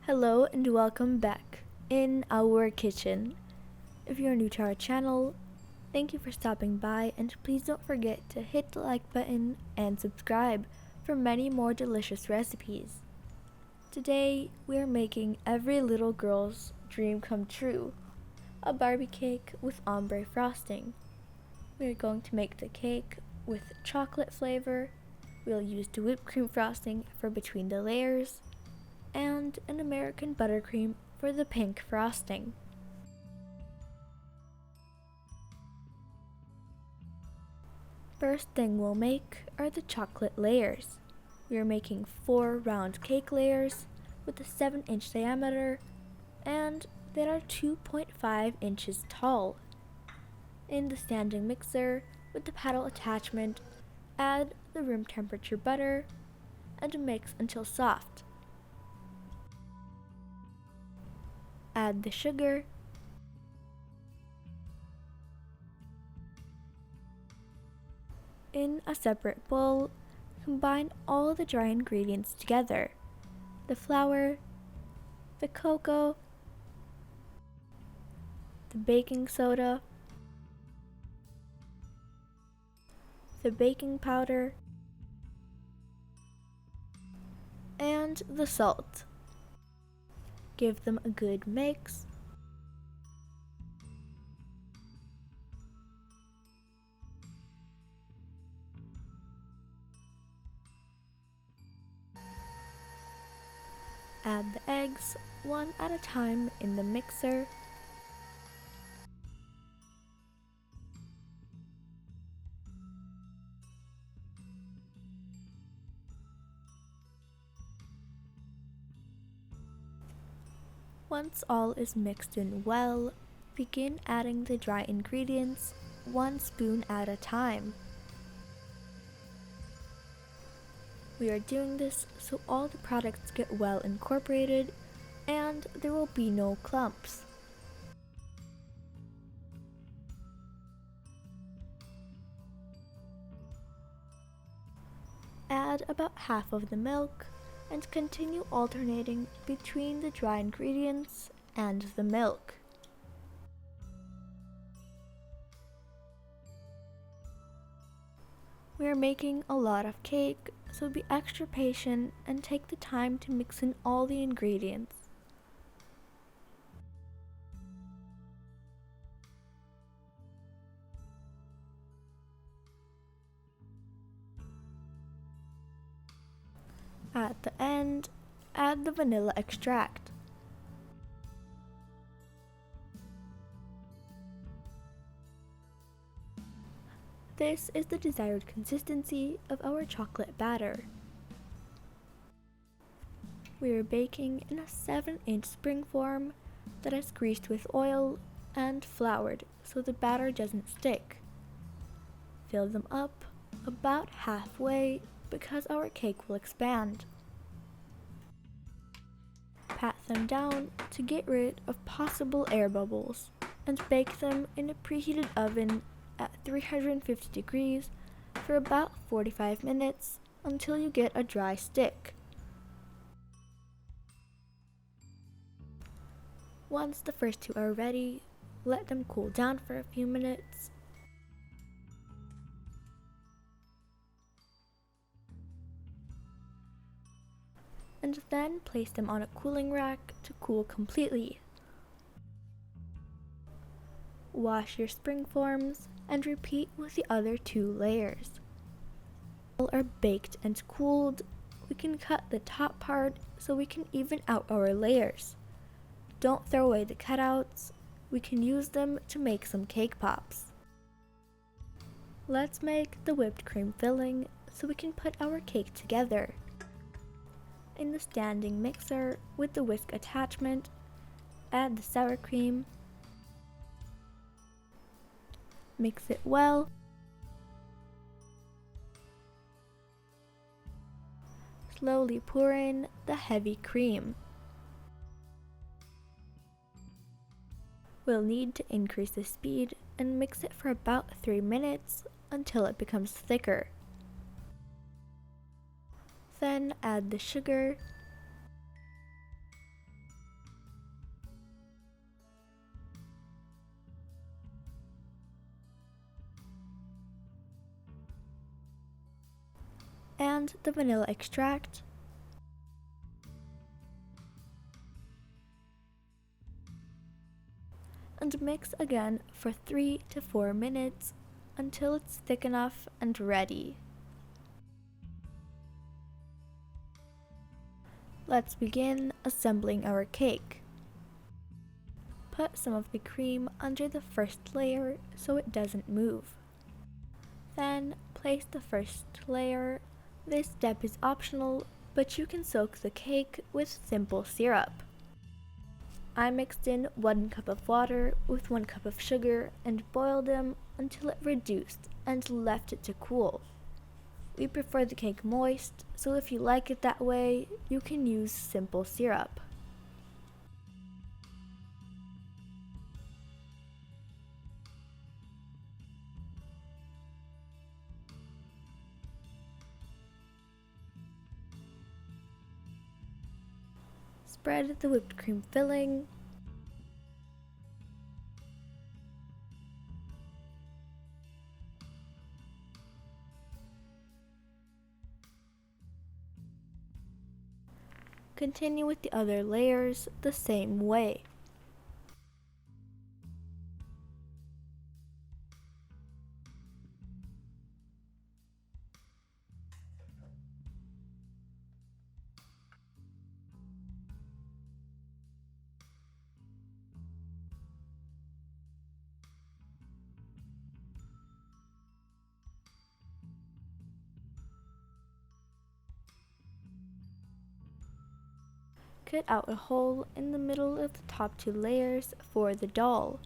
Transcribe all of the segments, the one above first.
Hello and welcome back in our kitchen. If you're new to our channel, thank you for stopping by, and please don't forget to hit the like button and subscribe for many more delicious recipes. Today we are making every little girl's dream come true, a Barbie cake with ombre frosting. We are going to make the cake with chocolate flavor. We'll use the whipped cream frosting for between the layers, and an American buttercream for the pink frosting. First thing we'll make are the chocolate layers. We are making 4 round cake layers with a 7-inch diameter and that are 2.5 inches tall. In the standing mixer with the paddle attachment, add the room temperature butter and mix until soft. Add the sugar, in a separate bowl. Combine all the dry ingredients together: the flour, the cocoa, the baking soda, the baking powder, and the salt. Give them a good mix. Add the eggs one at a time in the mixer. Once all is mixed in well, begin adding the dry ingredients 1 spoon at a time. We are doing this so all the products get well incorporated and there will be no clumps. Add about half of the milk and continue alternating between the dry ingredients and the milk. We are making a lot of cake, so be extra patient and take the time to mix in all the ingredients. At the end, add the vanilla extract. This is the desired consistency of our chocolate batter. We are baking in a 7-inch spring form that is greased with oil and floured so the batter doesn't stick. Fill them up about halfway because our cake will expand. Pat them down to get rid of possible air bubbles and bake them in a preheated oven at 350 degrees for about 45 minutes until you get a dry stick. Once the first 2 are ready, let them cool down for a few minutes. And then place them on a cooling rack to cool completely. Wash your spring forms and repeat with the other 2 layers. All are baked and cooled. We can cut the top part so we can even out our layers. Don't throw away the cutouts. We can use them to make some cake pops. Let's make the whipped cream filling so we can put our cake together. In the standing mixer with the whisk attachment, add the sour cream. Mix it well. Slowly pour in the heavy cream. We'll need to increase the speed and mix it for about 3 minutes until it becomes thicker. Then add the sugar and the vanilla extract. And mix again for 3 to 4 minutes until it's thick enough and ready. Let's begin assembling our cake. Put some of the cream under the first layer so it doesn't move. Then place the first layer. This step is optional, but you can soak the cake with simple syrup. I mixed in 1 cup of water with 1 cup of sugar and boiled them until it reduced and left it to cool. We prefer the cake moist, so if you like it that way, you can use simple syrup. Spread the whipped cream filling. Continue with the other layers the same way. Cut out a hole in the middle of the top 2 layers for the doll.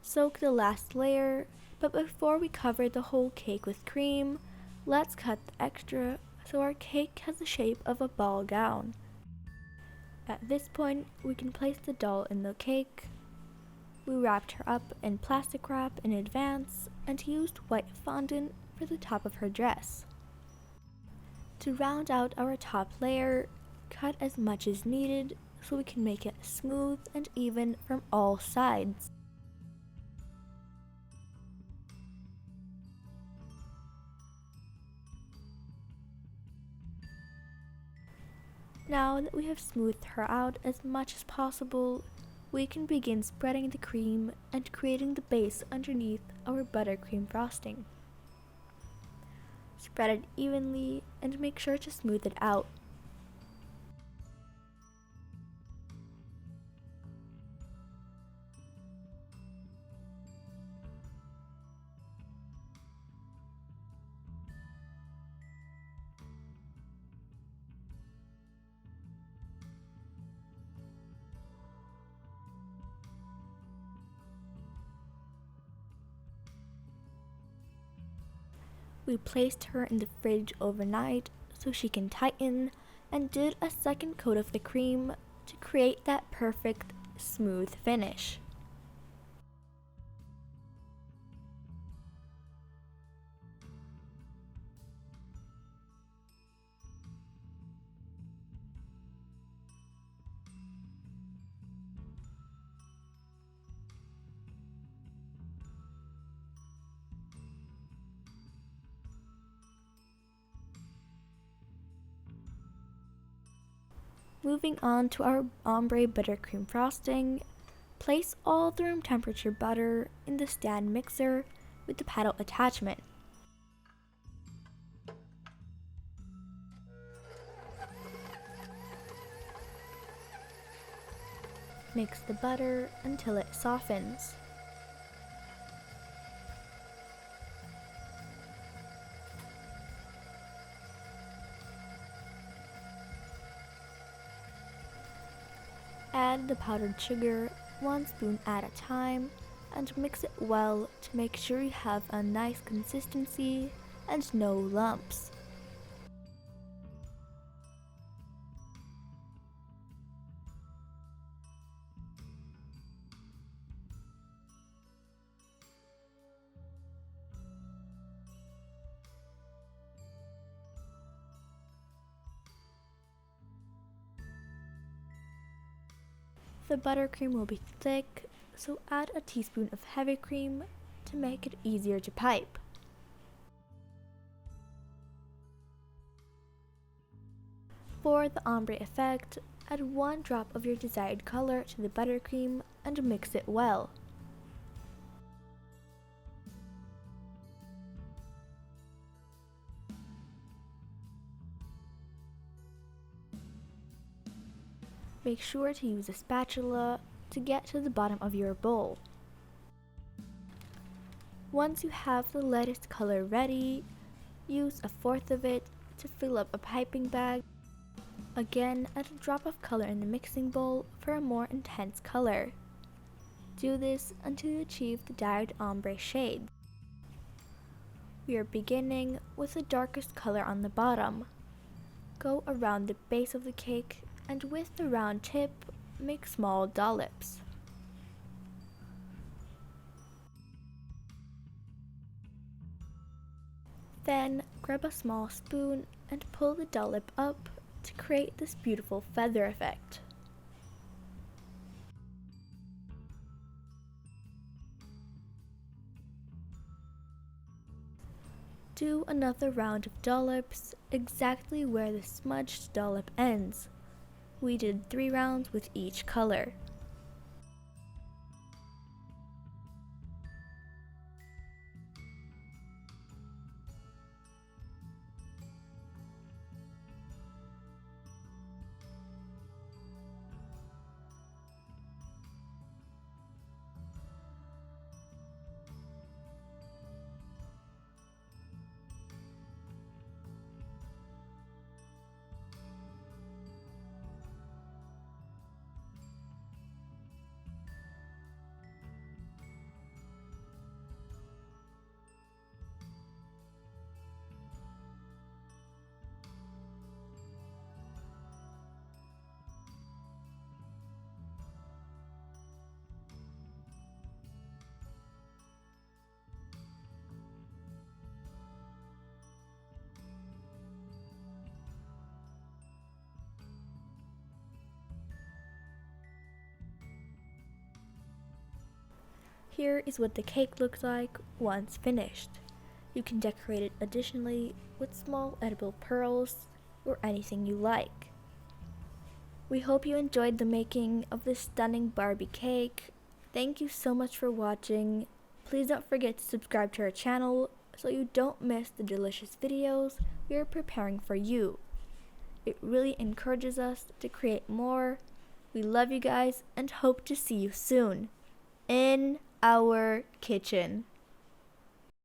Soak the last layer, but before we cover the whole cake with cream, let's cut the extra so our cake has the shape of a ball gown. At this point, we can place the doll in the cake. We wrapped her up in plastic wrap in advance and used white fondant for the top of her dress. To round out our top layer, cut as much as needed so we can make it smooth and even from all sides. Now that we have smoothed her out as much as possible, we can begin spreading the cream and creating the base underneath our buttercream frosting. Spread it evenly and make sure to smooth it out. We placed her in the fridge overnight so she can tighten and did a second coat of the cream to create that perfect smooth finish. Moving on to our ombre buttercream frosting, place all the room temperature butter in the stand mixer with the paddle attachment. Mix the butter until it softens. Add the powdered sugar 1 spoon at a time and mix it well to make sure you have a nice consistency and no lumps. The buttercream will be thick, so add a teaspoon of heavy cream to make it easier to pipe. For the ombre effect, add 1 drop of your desired color to the buttercream and mix it well. Make sure to use a spatula to get to the bottom of your bowl. Once you have the lettuce color ready, use 1/4 of it to fill up a piping bag. Again, add a drop of color in the mixing bowl for a more intense color. Do this until you achieve the dyed ombre shade. We are beginning with the darkest color on the bottom. Go around the base of the cake and with the round tip, make small dollops. Then, grab a small spoon and pull the dollop up to create this beautiful feather effect. Do another round of dollops exactly where the smudged dollop ends. We did 3 rounds with each color. Here is what the cake looks like once finished. You can decorate it additionally with small edible pearls or anything you like. We hope you enjoyed the making of this stunning Barbie cake. Thank you so much for watching. Please don't forget to subscribe to our channel so you don't miss the delicious videos we are preparing for you. It really encourages us to create more. We love you guys and hope to see you soon in our kitchen.